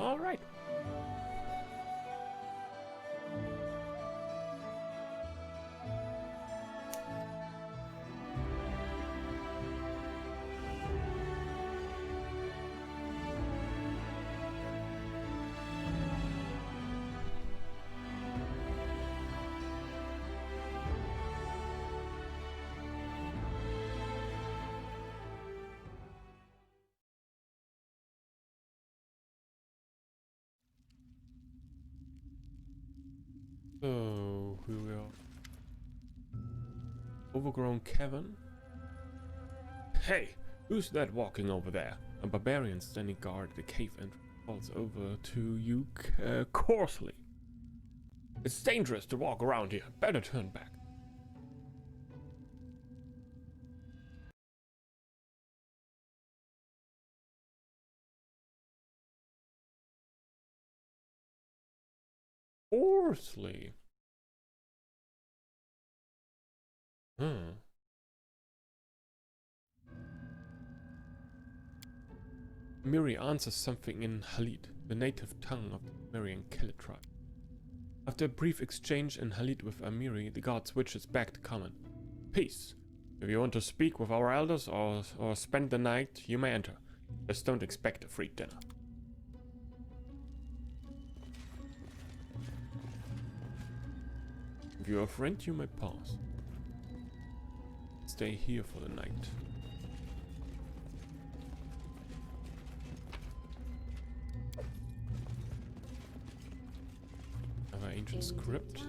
All right. So we will overgrown cavern. Hey, who's that walking over there? A barbarian standing guard at the cave entrance calls over to you coarsely. It's dangerous to walk around here. Better turn back. Coarsely. Miri answers something in Halit, the native tongue of the Mirian Kellet tribe. After a brief exchange in Halit with Amiri, the god switches back to common. Peace. If you want to speak with our elders or spend the night, you may enter. Just don't expect a free dinner. If you're a friend, you may pass. Stay here for the night. Another ancient script.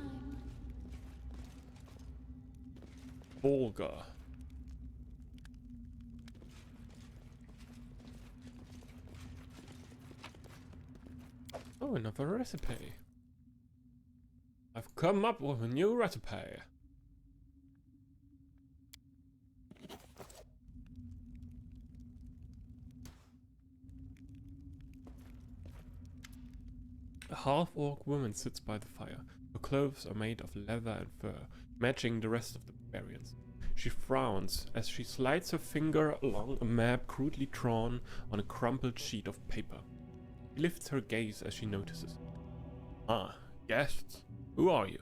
Volga. Oh, another recipe. I've come up with a new recipe. A half-orc woman sits by the fire. Her clothes are made of leather and fur, matching the rest of the barbarians. She frowns as she slides her finger along a map crudely drawn on a crumpled sheet of paper. She lifts her gaze as she notices. Ah, guests? Who are you?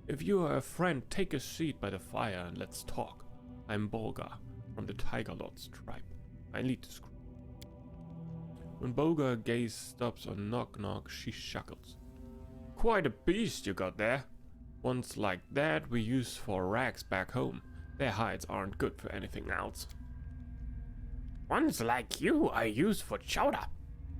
If you are a friend, take a seat by the fire and let's talk. I'm Bolga, from the Tiger Lord's tribe. I lead this group. When Bolga's gaze stops on Knock Knock, she chuckles. Quite a beast you got there. Ones like that we use for rags back home. Their hides aren't good for anything else. Ones like you I use for chowder.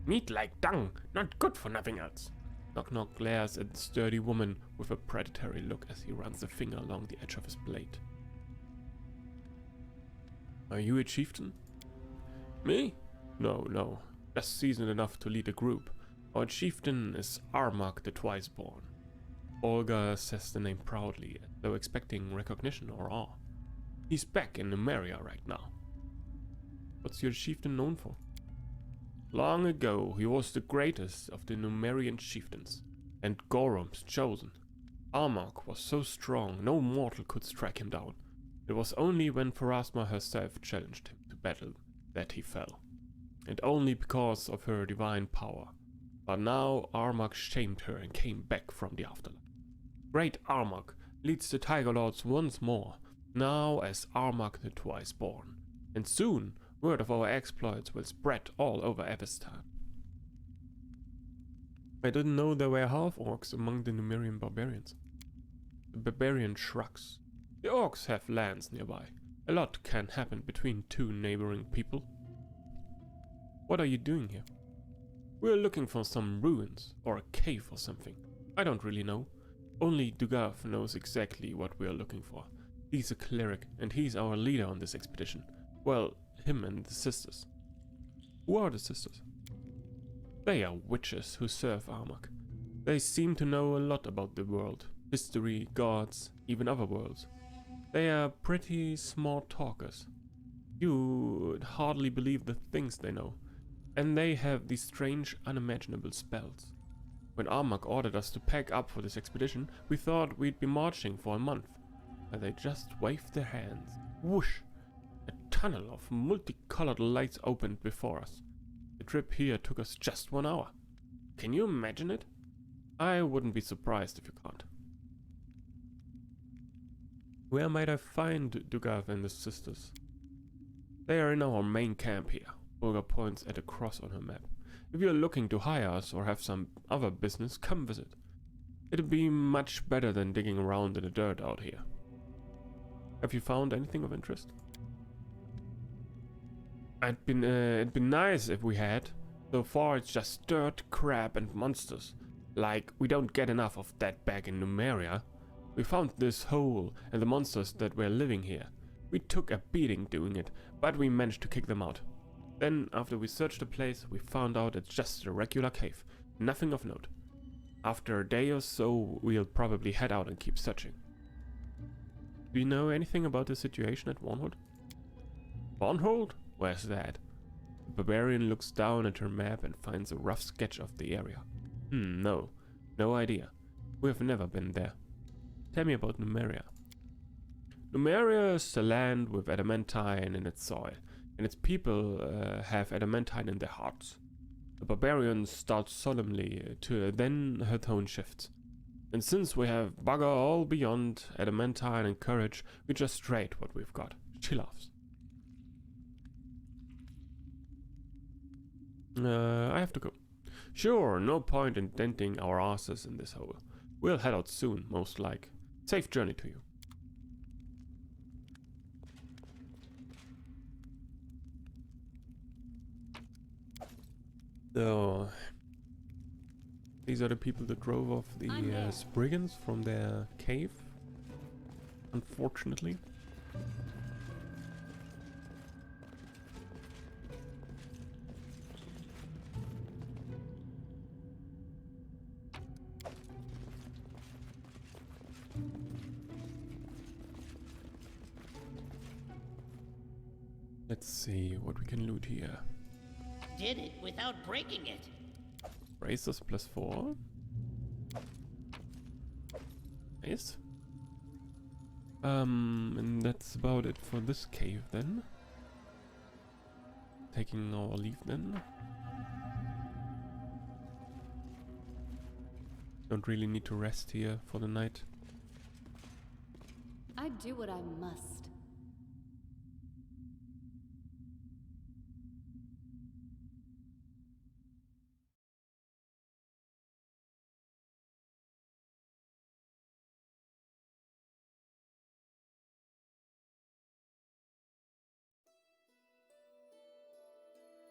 Meat like dung, not good for nothing else. Knock Knock glares at the sturdy woman with a predatory look as he runs a finger along the edge of his blade. Are you a chieftain? Me? No. Just seasoned enough to lead a group. Our chieftain is Armak the Twice-Born. Olga says the name proudly, as though expecting recognition or awe. He's back in Numeria right now. What's your chieftain known for? Long ago, he was the greatest of the Numerian chieftains, and Gorum's chosen. Armak was so strong, no mortal could strike him down. It was only when Pharasma herself challenged him to battle that he fell, and only because of her divine power. But now Armak shamed her and came back from the afterlife. Great Armak leads the Tiger Lords once more, now as Armak the Twice-Born, and soon word of our exploits will spread all over Avestan. I didn't know there were half-orcs among the Numerian barbarians. The barbarian shrugs. The orcs have lands nearby. A lot can happen between two neighboring people. What are you doing here? We're looking for some ruins, or a cave or something. I don't really know. Only Dugav knows exactly what we're looking for. He's a cleric, and he's our leader on this expedition. Well, him and the sisters. Who are the sisters? They are witches who serve Armak. They seem to know a lot about the world, history, gods, even other worlds. They are pretty smart talkers. You'd hardly believe the things they know. And they have these strange, unimaginable spells. When Armak ordered us to pack up for this expedition, we thought we'd be marching for a month. But they just waved their hands. Whoosh! A tunnel of multicolored lights opened before us. The trip here took us just 1 hour. Can you imagine it? I wouldn't be surprised if you can't. Where might I find Dugav and his sisters? They are in our main camp here. Olga points at a cross on her map. If you're looking to hire us or have some other business, come visit. It'd be much better than digging around in the dirt out here. Have you found anything of interest? It'd been nice if we had. So far it's just dirt, crap and monsters. Like, we don't get enough of that back in Numeria. We found this hole and the monsters that were living here. We took a beating doing it, but we managed to kick them out. Then, after we searched the place, we found out it's just a regular cave. Nothing of note. After a day or so, we'll probably head out and keep searching. Do you know anything about the situation at Warnhold? Warnhold? Where's that? The barbarian looks down at her map and finds a rough sketch of the area. No idea. We have never been there. Tell me about Numeria. Numeria is a land with adamantine in its soil, and its people have adamantine in their hearts. The barbarian starts solemnly, then her tone shifts. And since we have bugger all beyond adamantine and courage, we just trade what we've got. She laughs. I have to go. Sure, no point in denting our asses in this hole. We'll head out soon, most like. Safe journey to you. So, these are the people that drove off the Spriggans from their cave, unfortunately. Let's see what we can loot here. Did it without breaking it. Bracers +4. Nice. And that's about it for this cave then. Taking our leave then. Don't really need to rest here for the night. I do what I must.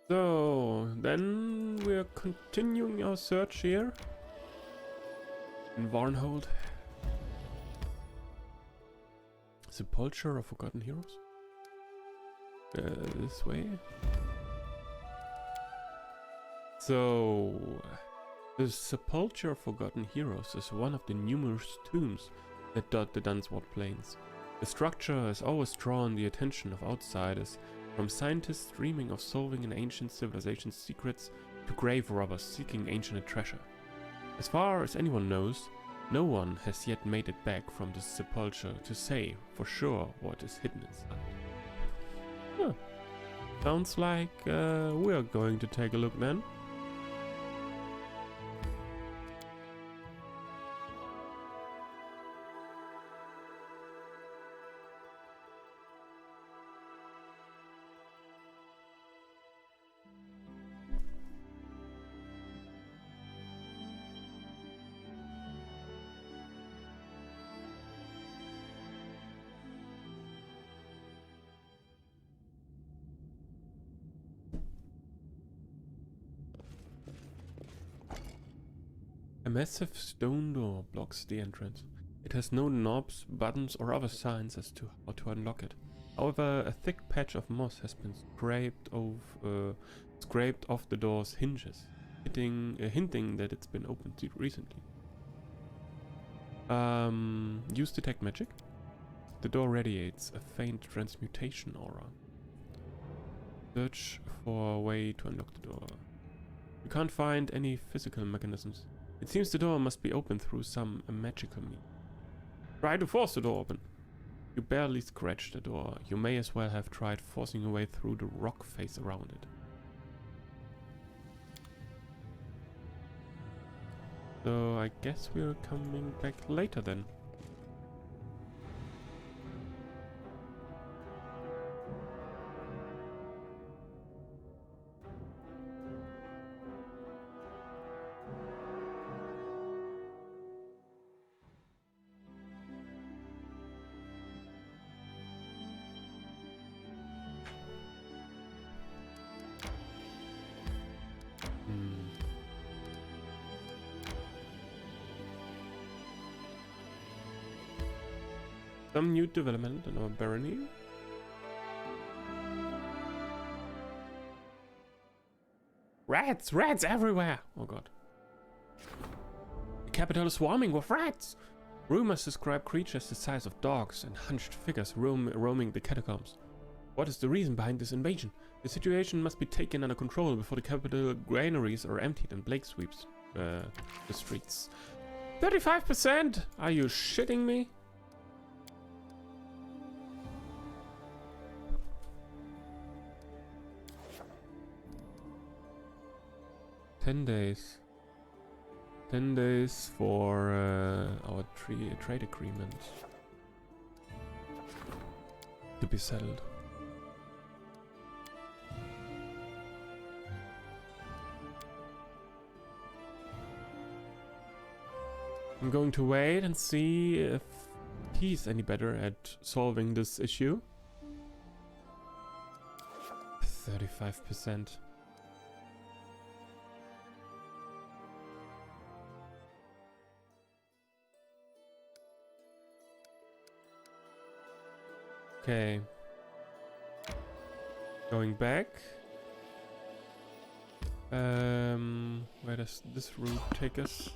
So, then we're continuing our search here in Varnhold. Sepulchre of Forgotten Heroes. This way. So, the Sepulchre of Forgotten Heroes is one of the numerous tombs that dot the Dunsward Plains. The structure has always drawn the attention of outsiders, from scientists dreaming of solving an ancient civilization's secrets to grave robbers seeking ancient treasure. As far as anyone knows, no one has yet made it back from the sepulchre to say for sure what is hidden inside. Huh. Sounds like we're going to take a look then. A massive stone door blocks the entrance. It has no knobs, buttons or other signs as to how to unlock it. However, a thick patch of moss has been scraped off the door's hinges, hinting that it's been opened recently. Use detect magic. The door radiates a faint transmutation aura. Search for a way to unlock the door. You can't find any physical mechanisms. It seems the door must be opened through some magical means. Try to force the door open. You barely scratch the door. You may as well have tried forcing your way through the rock face around it. So I guess we're coming back later then. Some new development in our barony. Rats! Rats everywhere! Oh god. The capital is swarming with rats! Rumors describe creatures the size of dogs and hunched figures roaming the catacombs. What is the reason behind this invasion? The situation must be taken under control before the capital granaries are emptied and plague sweeps the streets. 35%? Are you shitting me? $10 days. 10 days for our trade agreement to be settled. I'm going to wait and see if he's any better at solving this issue. 35%. Okay. Going back. Where does this route take us?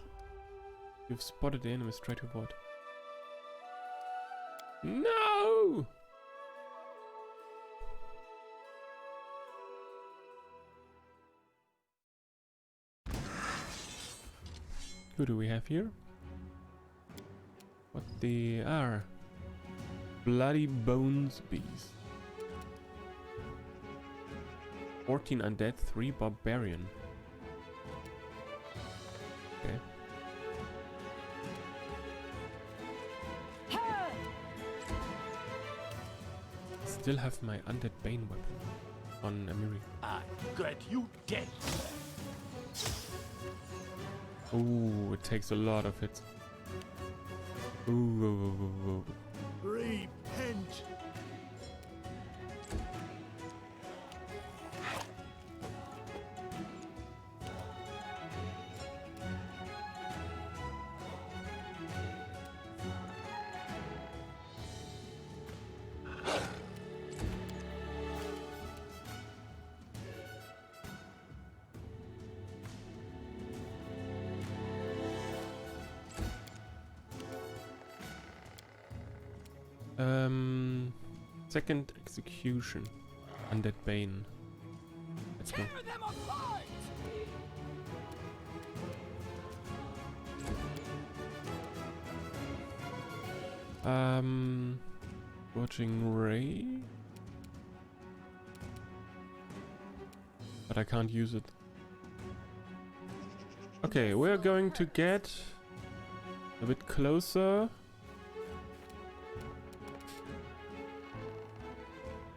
You've spotted the enemies, try to avoid. No! Who do we have here? What they are? Bloody Bones Bees. 14 undead, 3 barbarian. Okay. Still have my undead bane weapon on Amiri. I got you dead. Ooh, it takes a lot of hits. Ooh. Repent. Second execution. Undead bane. Let's go. Watching Ray. But I can't use it. Okay, we're going to get a bit closer.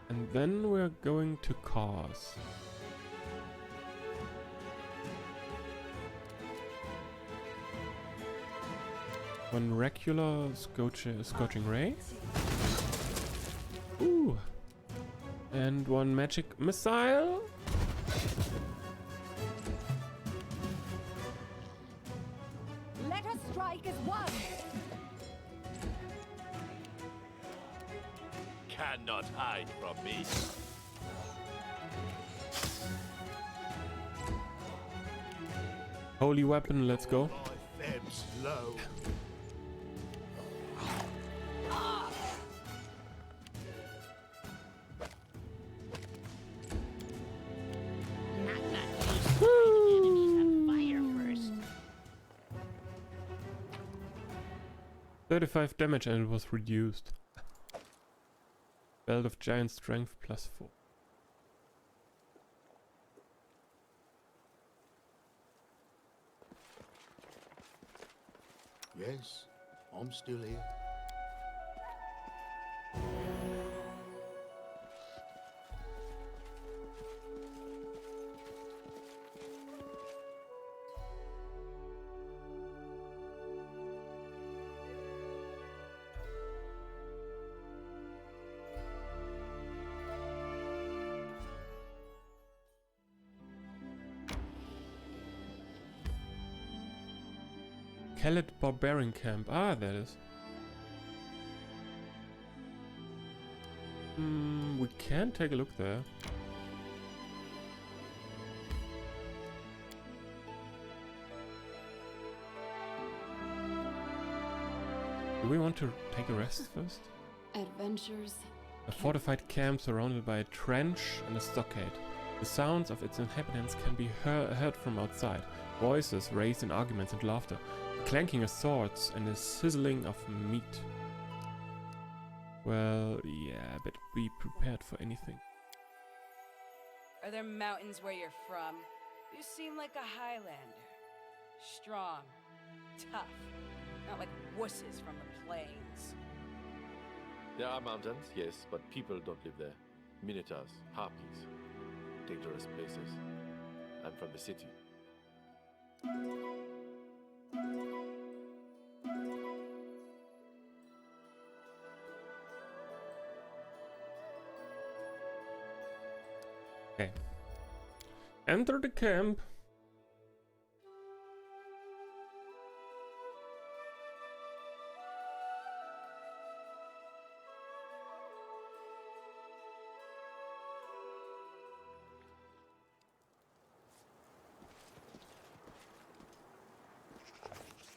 And then we're going to cause. One regular scorching ray. Ooh. And one magic missile. Let us strike as one. Cannot hide from me. Holy weapon, let's go. My fem's low. Not used to fighting enemies on fire first. 35 damage and it was reduced. Belt of Giant Strength +4. Yes, I'm still here. Kellet Barbarian Camp. Ah, that is. We can take a look there. Do we want to take a rest first? Adventures. A fortified camp surrounded by a trench and a stockade. The sounds of its inhabitants can be heard from outside. Voices raised in arguments and laughter. The clanking of swords and the sizzling of meat. Well, yeah, but be prepared for anything. Are there mountains where you're from? You seem like a Highlander. Strong, tough, not like wusses from the plains. There are mountains, yes, but people don't live there. Minotaurs, harpies, dangerous places. I'm from the city. Okay. Enter the camp.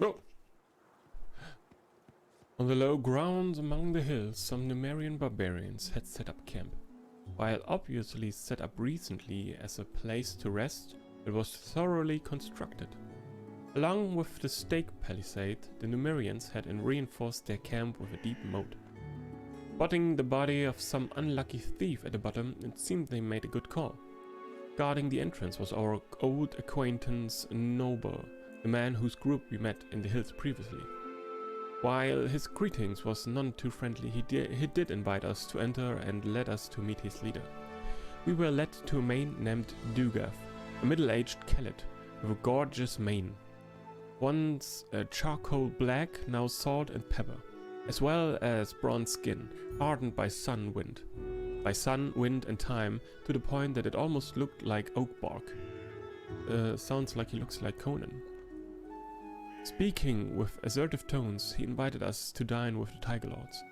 Oh. On the low grounds among the hills, some Numerian barbarians had set up camp. While obviously set up recently as a place to rest, it was thoroughly constructed. Along with the stake palisade, the Numerians had reinforced their camp with a deep moat. Spotting the body of some unlucky thief at the bottom, it seemed they made a good call. Guarding the entrance was our old acquaintance Noble, the man whose group we met in the hills previously. While his greetings was none too friendly, he did invite us to enter and led us to meet his leader. We were led to a man named Dugath, a middle-aged Kellet with a gorgeous mane. Once charcoal black, now salt and pepper, as well as bronze skin, hardened by sun, wind and time, to the point that it almost looked like oak bark. Sounds like he looks like Conan. Speaking with assertive tones, he invited us to dine with the Tiger Lords.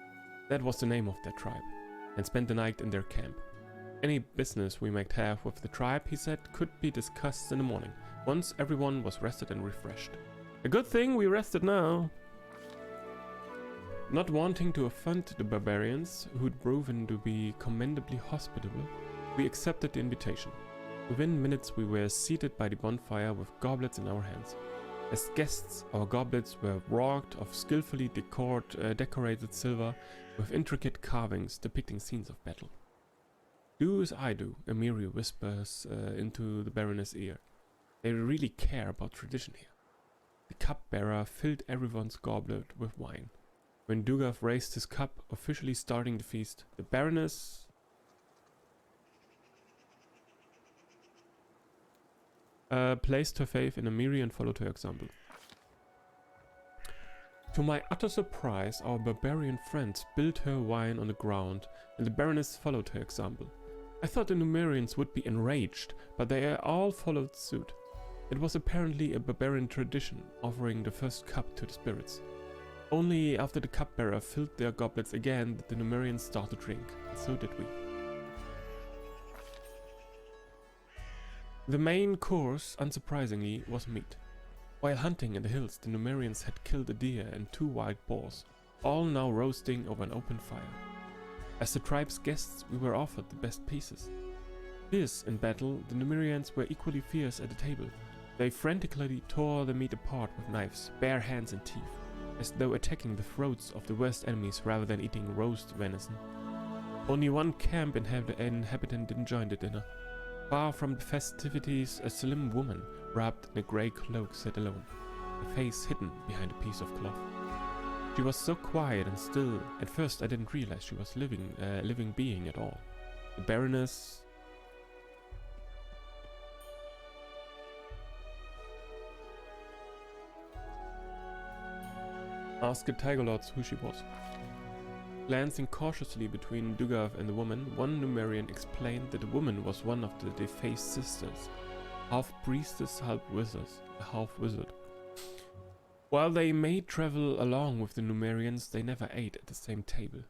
That was the name of their tribe, and spend the night in their camp. Any business we might have with the tribe, he said, could be discussed in the morning, once everyone was rested and refreshed. A good thing we rested now. Not wanting to offend the barbarians, who'd proven to be commendably hospitable, we accepted the invitation. Within minutes we were seated by the bonfire with goblets in our hands. As guests, our goblets were wrought of skillfully decorated silver with intricate carvings depicting scenes of battle. Do as I do, Emiri whispers into the Baroness' ear. They really care about tradition here. The cupbearer filled everyone's goblet with wine. When Dugath raised his cup, officially starting the feast, the Baroness placed her faith in Emiri and followed her example. To my utter surprise, our barbarian friend spilled her wine on the ground, and the Baroness followed her example. I thought the Numerians would be enraged, but they all followed suit. It was apparently a barbarian tradition, offering the first cup to the spirits. Only after the cupbearer filled their goblets again did the Numerians start to drink, and so did we. The main course, unsurprisingly, was meat. While hunting in the hills, the Numerians had killed a deer and 2 wild boars, all now roasting over an open fire. As the tribe's guests, we were offered the best pieces. Fierce in battle, the Numerians were equally fierce at the table. They frantically tore the meat apart with knives, bare hands and teeth, as though attacking the throats of the worst enemies rather than eating roast venison. Only one camp inhabitant didn't join the dinner. Far from the festivities, a slim woman, wrapped in a grey cloak, sat alone. a face hidden behind a piece of cloth. She was so quiet and still, at first I didn't realize she was living being at all. The Baroness asked the Tiger Lords who she was. Glancing cautiously between Dugard and the woman, one Numerian explained that the woman was one of the defaced sisters, half priestess, half wizard. While they may travel along with the Numerians, they never ate at the same table.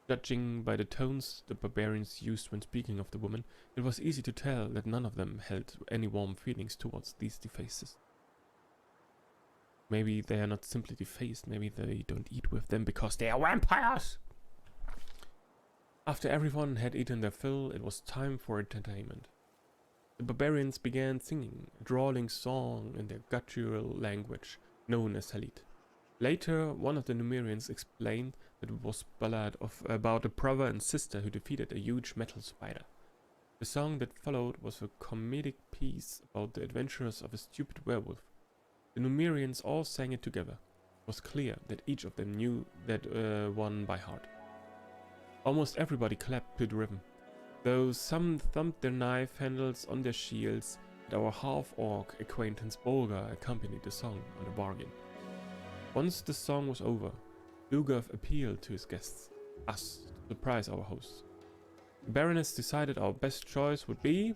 Judging by the tones the barbarians used when speaking of the woman, it was easy to tell that none of them held any warm feelings towards these defaced. Maybe they are not simply defaced, maybe they don't eat with them because they are vampires! After everyone had eaten their fill, it was time for entertainment. The barbarians began singing a drawling song in their guttural language, known as Halit. Later, one of the Numerians explained that it was a ballad about a brother and sister who defeated a huge metal spider. The song that followed was a comedic piece about the adventures of a stupid werewolf. The Numerians all sang it together. It was clear that each of them knew that one by heart. Almost everybody clapped to the rhythm, though some thumped their knife handles on their shields, and our half-orc acquaintance Bolga accompanied the song on a bargain. Once the song was over, Dugard appealed to his guests, us, to surprise our hosts. The Baroness decided our best choice would be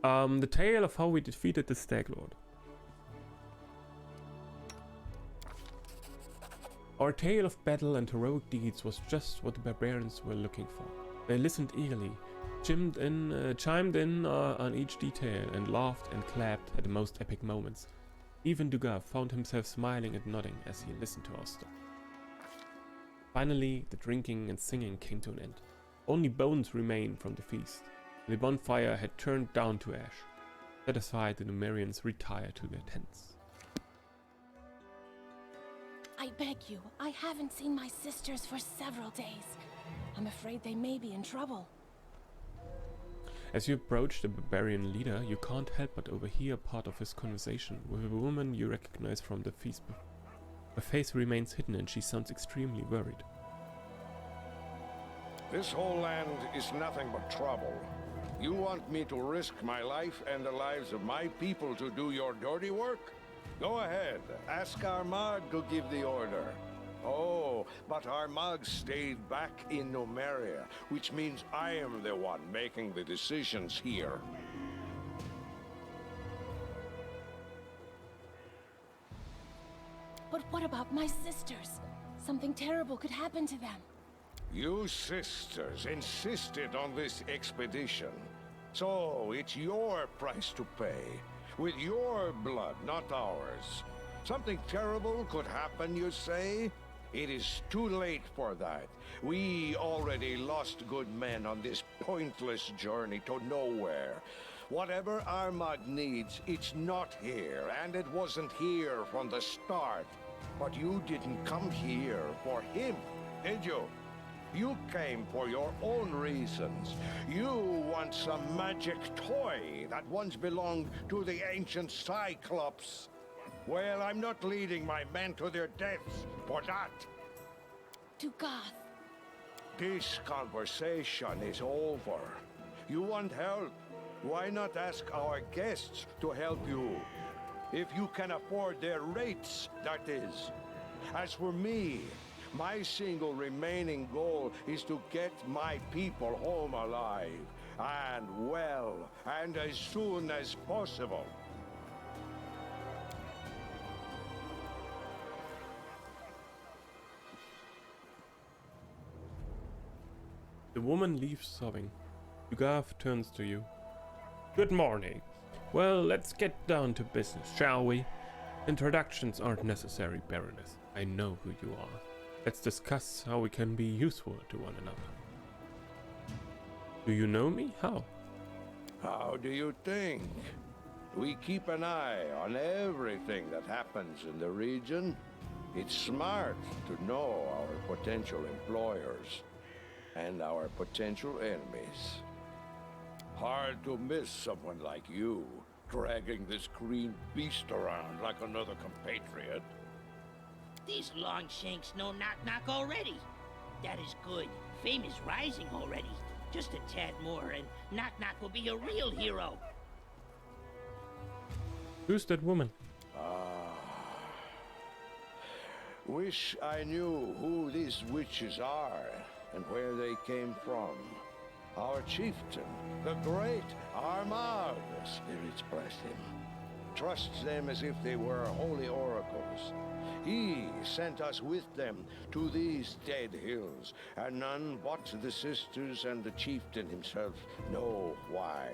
the tale of how we defeated the Stag Lord. Our tale of battle and heroic deeds was just what the barbarians were looking for. They listened eagerly, chimed in on each detail, and laughed and clapped at the most epic moments. Even Dugard found himself smiling and nodding as he listened to our story. Finally, the drinking and singing came to an end. Only bones remained from the feast. The bonfire had turned down to ash. Satisfied, the Numerians retired to their tents. I beg you, I haven't seen my sisters for several days. I'm afraid they may be in trouble. As you approach the barbarian leader, you can't help but overhear part of his conversation with a woman you recognize from the feast. Her face remains hidden and she sounds extremely worried. This whole land is nothing but trouble. You want me to risk my life and the lives of my people to do your dirty work? Go ahead, ask Armagh to give the order. Oh, but Armagh stayed back in Numeria, which means I am the one making the decisions here. But what about my sisters? Something terrible could happen to them. You sisters insisted on this expedition, so it's your price to pay. With your blood, not ours. Something terrible could happen, you say? It is too late for that. We already lost good men on this pointless journey to nowhere. Whatever Armagh needs, it's not here, and it wasn't here from the start. But you didn't come here for him, did you? You came for your own reasons. You want some magic toy that once belonged to the ancient Cyclops. Well, I'm not leading my men to their deaths for that. Dugard. This conversation is over. You want help? Why not ask our guests to help you? If you can afford their rates, that is. As for me, my single remaining goal is to get my people home alive, and well, and as soon as possible. The woman leaves sobbing. Dugard turns to you. Good morning. Well, let's get down to business, shall we? Introductions aren't necessary, Baroness. I know who you are. Let's discuss how we can be useful to one another. Do you know me? How? How do you think? We keep an eye on everything that happens in the region. It's smart to know our potential employers and our potential enemies. Hard to miss someone like you, dragging this green beast around like another compatriot. These Longshanks know knock-knock already. That is good. Fame is rising already. Just a tad more, and knock-knock will be a real hero. Who's that woman? Wish I knew who these witches are and where they came from. Our chieftain, the great Armagh, the spirits bless him, trusts them as if they were holy oracles. He sent us with them to these dead hills, and none but the sisters and the chieftain himself know why.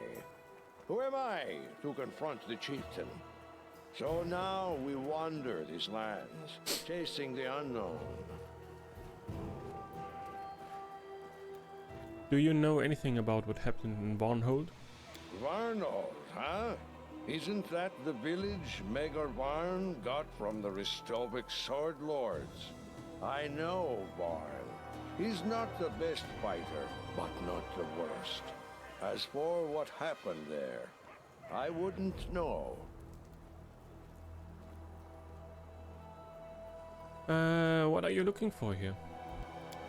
Who am I to confront the chieftain? So now we wander these lands, chasing the unknown. Do you know anything about what happened in Varnhold? Varnold, huh? Isn't that the village Megar Varn got from the Ristovik Sword Lords? I know Varn. He's not the best fighter, but not the worst. As for what happened there, I wouldn't know. What are you looking for here?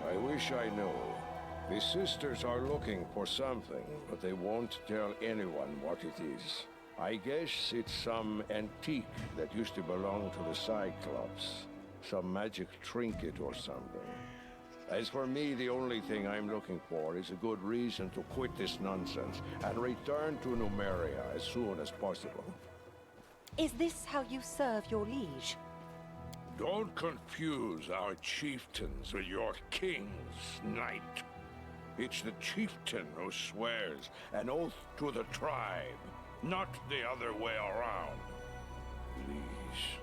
I wish I knew. The sisters are looking for something, but they won't tell anyone what it is. I guess it's some antique that used to belong to the Cyclops. Some magic trinket or something. As for me, the only thing I'm looking for is a good reason to quit this nonsense and return to Numeria as soon as possible. Is this how you serve your liege? Don't confuse our chieftains with your king's knight. It's the chieftain who swears an oath to the tribe, not the other way around. Please.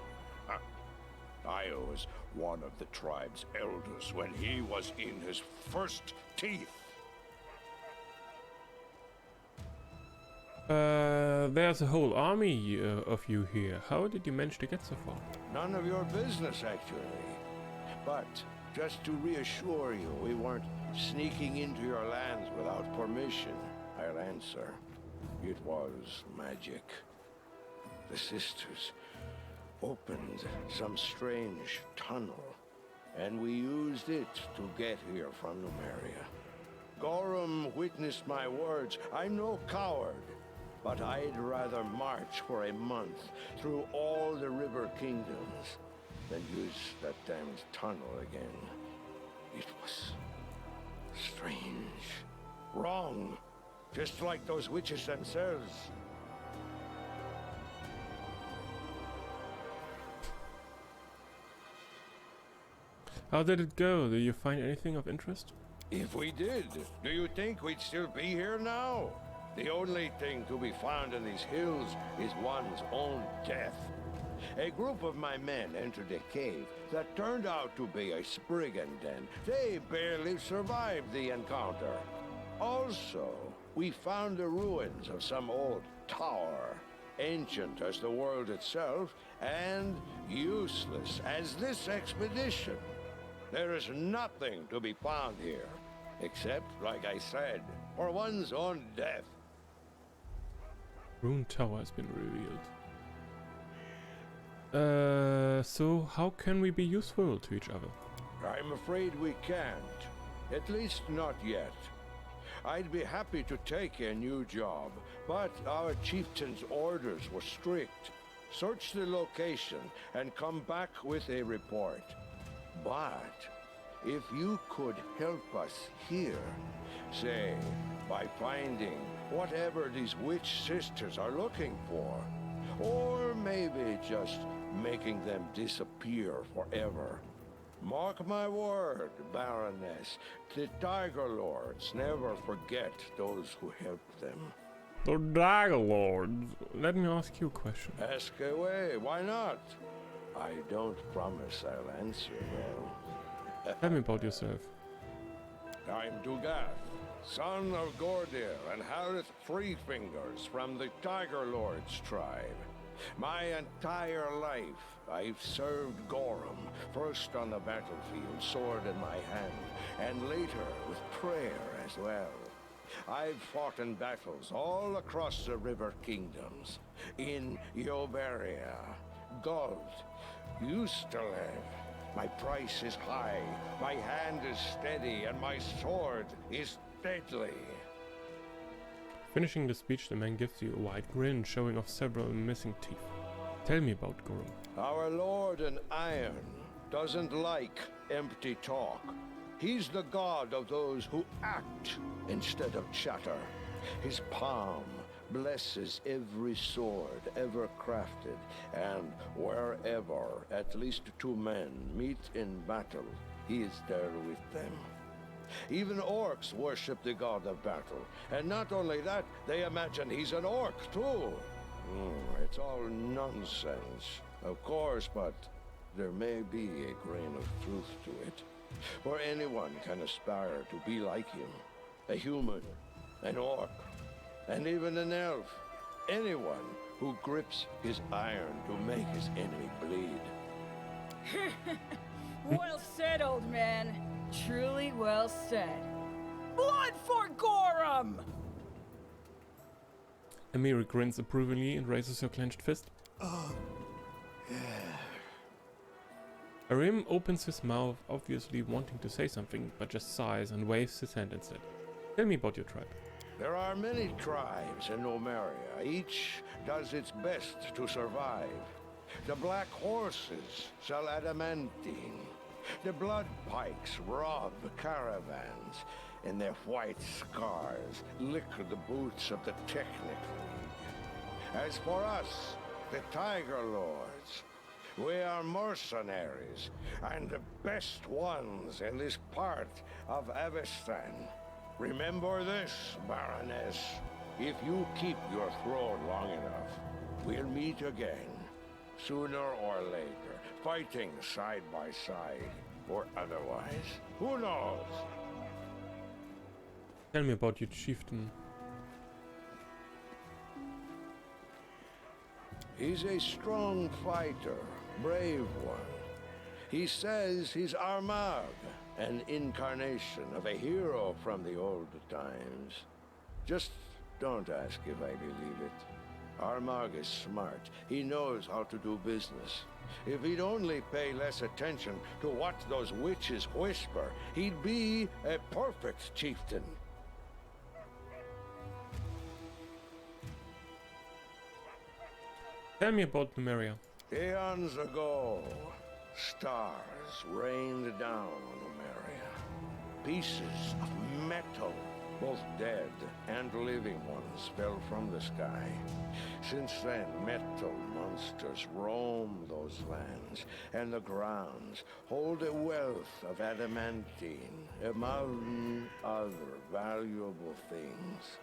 I was one of the tribe's elders when he was in his first teeth. There's a whole army of you here. How did you manage to get so far? None of your business, actually. But just to reassure you, we weren't sneaking into your lands without permission. I'll answer. It was magic. The sisters opened some strange tunnel, and we used it to get here from Numeria. Gorham witnessed my words. I'm no coward, but I'd rather march for a month through all the river kingdoms than use that damned tunnel again. It was strange, wrong, just like those witches themselves. How did it go? Did you find anything of interest? If we did, do you think we'd still be here now? The only thing to be found in these hills is one's own death. A group of my men entered a cave that turned out to be a spriggan den. They barely survived the encounter. Also, we found the ruins of some old tower, ancient as the world itself, and useless as this expedition. There is nothing to be found here, except, like I said, for one's own death. Rune Tower has been revealed. So how can we be useful to each other? I'm afraid we can't. At least not yet. I'd be happy to take a new job, but our chieftain's orders were strict. Search the location and come back with a report. But if you could help us here, say, by finding whatever these witch sisters are looking for, or maybe just making them disappear forever. Mark my word, Baroness, the Tiger Lords never forget those who helped them. The Tiger Lords. Let me ask you a question. Ask away, why not? I don't promise I'll answer well. Tell me about yourself. I'm Dugath, son of Gordir and Harith Threefingers from the Tiger Lords tribe. My entire life, I've served Gorham, first on the battlefield, sword in my hand, and later with prayer as well. I've fought in battles all across the River Kingdoms. In Yoberia, Gold, you still live. My price is high, my hand is steady, and my sword is deadly. Finishing the speech, the man gives you a wide grin, showing off several missing teeth. Tell me about Guru. Our Lord in Iron doesn't like empty talk. He's the god of those who act instead of chatter. His palm blesses every sword ever crafted, and wherever at least two men meet in battle, he is there with them. Even orcs worship the god of battle, and not only that, they imagine he's an orc too. It's all nonsense, of course, but there may be a grain of truth to it. For anyone can aspire to be like him. A human, an orc, and even an elf. Anyone who grips his iron to make his enemy bleed. Well said, old man. Truly well said. Blood for Gorham! Amiri grins approvingly and raises her clenched fist. Arim opens his mouth, obviously wanting to say something, but just sighs and waves his hand instead. Tell me about your tribe. There are many tribes in Nomeria. Each does its best to survive. The Black Horses sell adamantine. The Blood Pikes rob caravans. And their white scars lick the boots of the Technic League. As for us, the Tiger Lords, we are mercenaries, and the best ones in this part of Avestan. Remember this, Baroness. If you keep your throne long enough, we'll meet again. Sooner or later, fighting side by side, or otherwise. Who knows? Tell me about your chieftain. He's a strong fighter, brave one. He says he's Armagh, an incarnation of a hero from the old times. Just don't ask if I believe it. Armagh is smart. He knows how to do business. If he'd only pay less attention to what those witches whisper, he'd be a perfect chieftain. Tell me about Numeria. Eons ago, stars rained down on Numeria. Pieces of metal, both dead and living ones, fell from the sky. Since then, metal monsters roam those lands, and the grounds hold a wealth of adamantine, among other valuable things.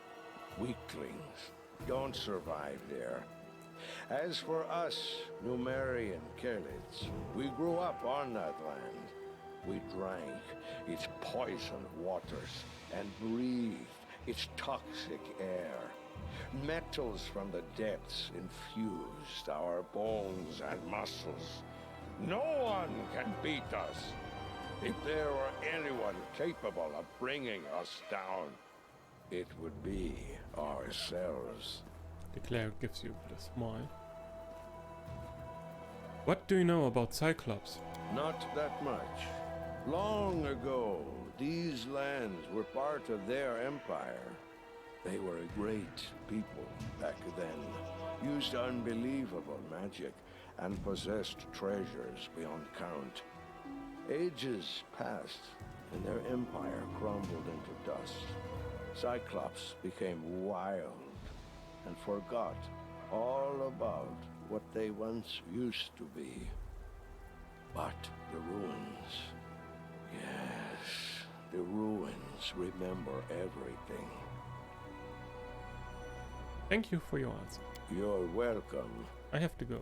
Weaklings don't survive there. As for us, Numerian Kerlids, we grew up on that land. We drank its poisoned waters and breathed its toxic air. Metals from the depths infused our bones and muscles. No one can beat us. If there were anyone capable of bringing us down, it would be ourselves. The cleric gives you a smile. What do you know about Cyclops? Not that much. Long ago, these lands were part of their empire. They were a great people back then, used unbelievable magic, and possessed treasures beyond count. Ages passed, and their empire crumbled into dust. Cyclops became wild and forgot all about what they once used to be. But the ruins, yes, the ruins remember everything. Thank you for your answer. You're welcome. I have to go.